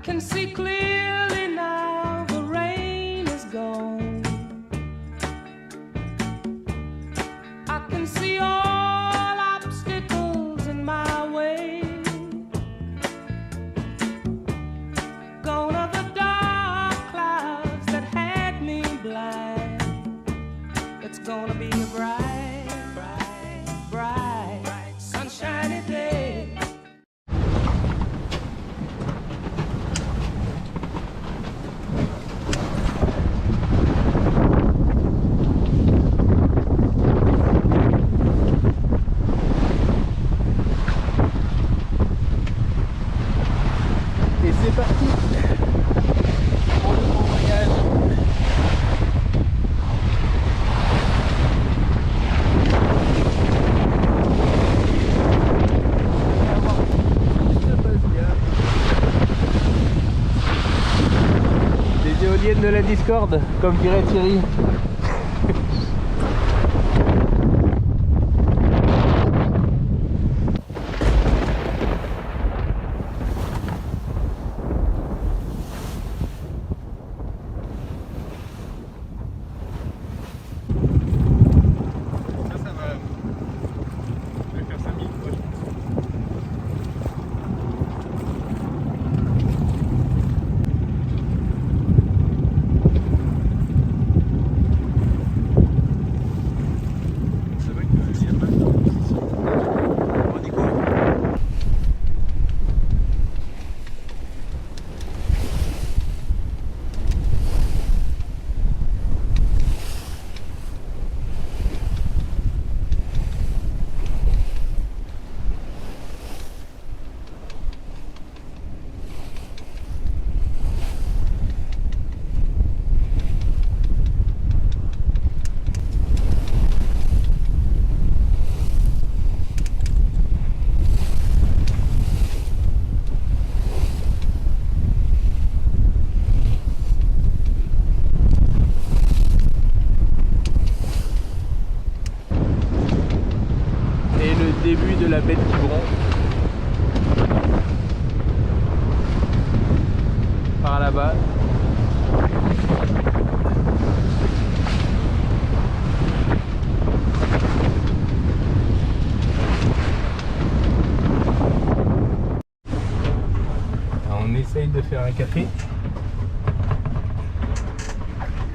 can see clearly now, the rain is gone. I can see all obstacles in my way. Gone are the dark clouds that had me blind. It's gonna be a bright, bright, bright, sunshiny day. Et c'est parti pour le grand voyage. Ça passe bien. Les éoliennes de la Discord, comme dirait Thierry. Début de la baie de Quiberon par là-bas. On essaye de faire un café.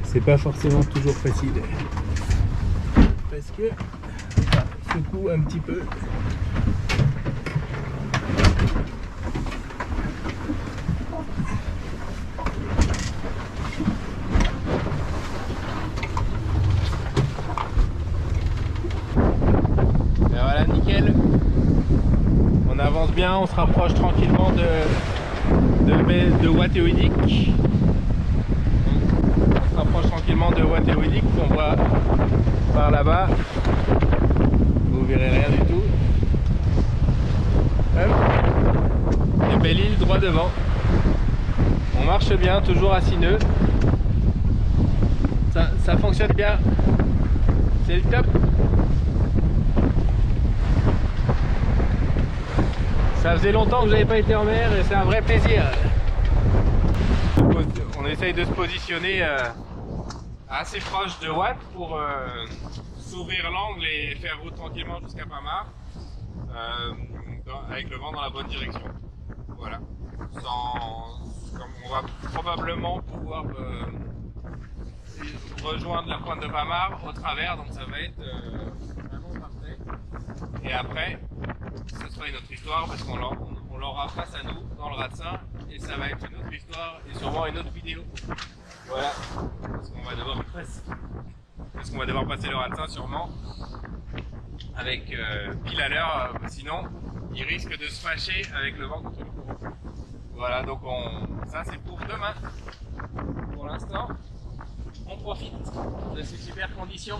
C'est pas forcément toujours facile parce que secoue un petit peu. Et voilà, nickel. On avance bien, on se rapproche tranquillement de Wathéouedic. On se rapproche tranquillement de Wathéouedic qu'on voit par là-bas. Vous verrez rien du tout. Hop. Et belle île droit devant. On marche bien, toujours à 6 nœuds. Ça fonctionne bien. C'est le top. Ça faisait longtemps que j'avais pas été en mer et c'est un vrai plaisir. On essaye de se positionner assez proche de Watt pour s'ouvrir l'angle et faire route tranquillement jusqu'à Pamar avec le vent dans la bonne direction. Voilà. Comme on va probablement pouvoir rejoindre la pointe de Pamar au travers, donc ça va être vraiment parfait. Et après, ce sera une autre histoire parce qu'on l'aura face à nous dans le Ratsin et ça va être une autre histoire et sûrement une autre vidéo. Voilà. Parce qu'on va devoir passer le Ratsin sûrement avec pile à l'heure, sinon il risque de se fâcher avec le vent contre le courant. Voilà, donc ça c'est pour demain. Pour l'instant, on profite de ces super conditions.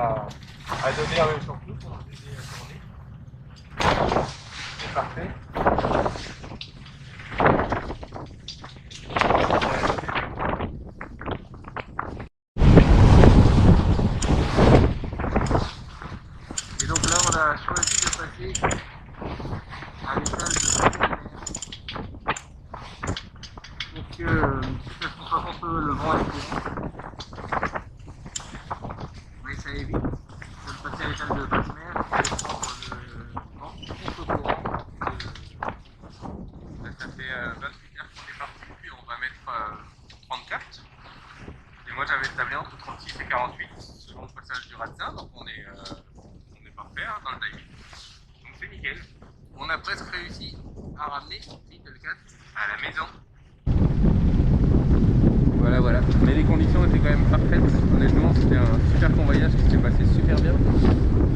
à donner la même surtout pour nous aider à tourner. C'est parfait. Et donc là on a choisi de passer à l'étage de pour que ça se fasse un peu le vent et le courant. Mais ça évite de passer à l'étage de basse mer et de prendre le vent contre-courant. Là ça fait 28 heures qu'on est parti, puis on va mettre 34. Et moi j'avais tablé entre 36 et 48 selon le passage du Ratsin, donc on est parfait hein, dans le timing. Donc c'est nickel. On a presque réussi à ramener Little Cat à la maison. Voilà. Mais les conditions étaient quand même parfaites. Honnêtement, c'était un super convoyage qui s'est passé super bien.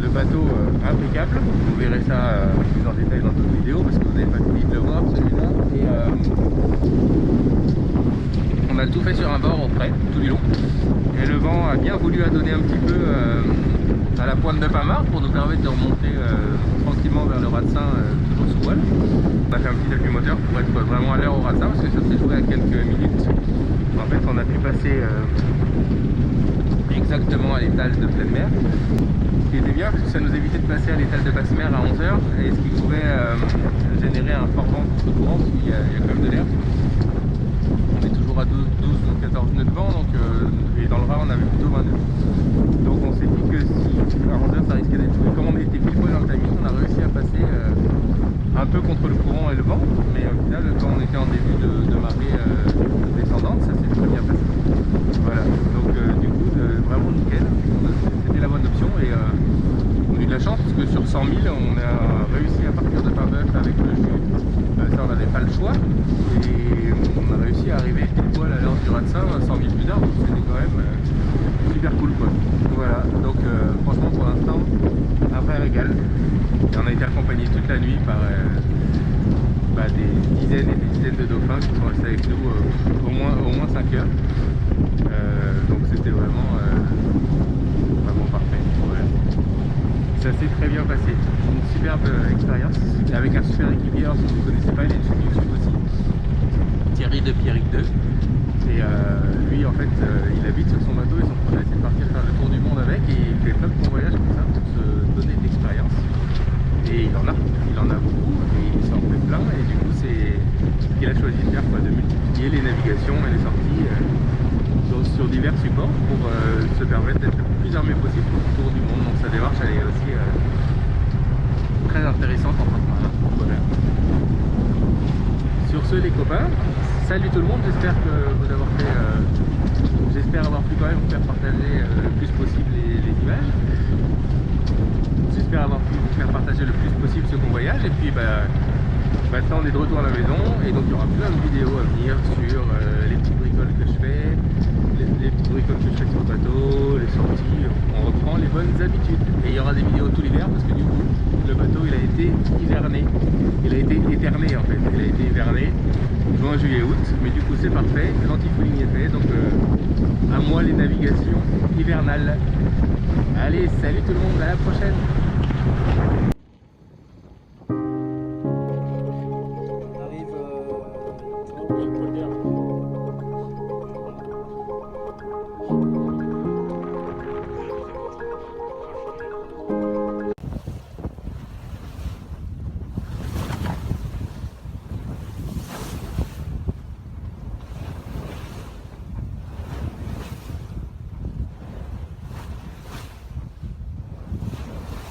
Le bateau impeccable. Vous verrez ça plus en détail dans d'autres vidéos parce que vous n'avez pas fini de le voir celui-là. Et on a tout fait sur un bord au frais tout du long. Et le vent a bien voulu donner un petit peu à la pointe de Pamar pour nous permettre de remonter tranquillement vers le Ratsin toujours sous voile. On a fait un petit appui moteur pour être vraiment à l'heure au Ratsin parce que ça s'est joué à quelques minutes. En fait on a pu passer exactement à l'étal de pleine mer. Ce qui était bien parce que ça nous évitait de passer à l'étal de basse mer à 11 h et ce qui pouvait générer un fort vent contre-courant parce qu'il y a quand même de l'air. On est toujours à 12 ou 14 nœuds de vent donc, et dans le Rhin on avait plutôt 20 nœuds. Donc on s'est dit que si à 11 h ça risquait d'être joué. Comme on était pile poil dans le timing, on a réussi à passer un peu contre le courant et le vent, mais au final quand on était en début de marée descendante, ça s'est très bien passé. Voilà, donc du coup vraiment nickel, c'était la bonne option et on a eu de la chance parce que sur 100 000 on a réussi à partir de Paimboeuf avec le jus, ça on n'avait pas le choix et on a réussi à arriver pile poil à l'heure du Ratsin 100 000 plus tard, donc c'était quand même super cool quoi. Voilà, donc franchement pour l'instant un vrai régal. Et on a été accompagné toute la nuit par des dizaines et des dizaines de dauphins qui sont restés avec nous au moins 5 heures. Donc c'était vraiment parfait. Voilà. Ça s'est très bien passé, une superbe expérience avec un super équipier. Alors, si vous ne connaissez pas, il est sur YouTube aussi, Thierry de Pierrick 2. Et lui en fait il habite sur son bateau et son projet c'est de partir faire le tour du monde avec et il fait plein de convoyages comme ça pour se donner de l'expérience. Et il en a beaucoup et il s'en fait plein et du coup c'est ce qu'il a choisi de faire quoi, de multiplier les navigations et les sorties sur divers supports pour se permettre d'être le plus armé possible pour le tour du monde. Donc sa démarche elle est aussi très intéressante en tant que marin. Voilà. Sur ce les copains, salut tout le monde, j'espère que vous avoir fait j'espère avoir pu quand même vous faire partager le plus possible les images. J'espère avoir pu vous faire partager le plus possible ce convoyage et puis maintenant on est de retour à la maison et donc il y aura plein de vidéos à venir sur les petites bricoles que je fais, les petites bricoles que je fais sur le bateau, les sorties, on reprend les bonnes habitudes. Et il y aura des vidéos tout l'hiver parce que du coup le bateau il a été hiverné, il a été éterné en fait, il a été hiverné juin, juillet, août, mais du coup c'est parfait, l'anti-fouling est fait, donc à moi les navigations hivernales. Allez, salut tout le monde, à la prochaine.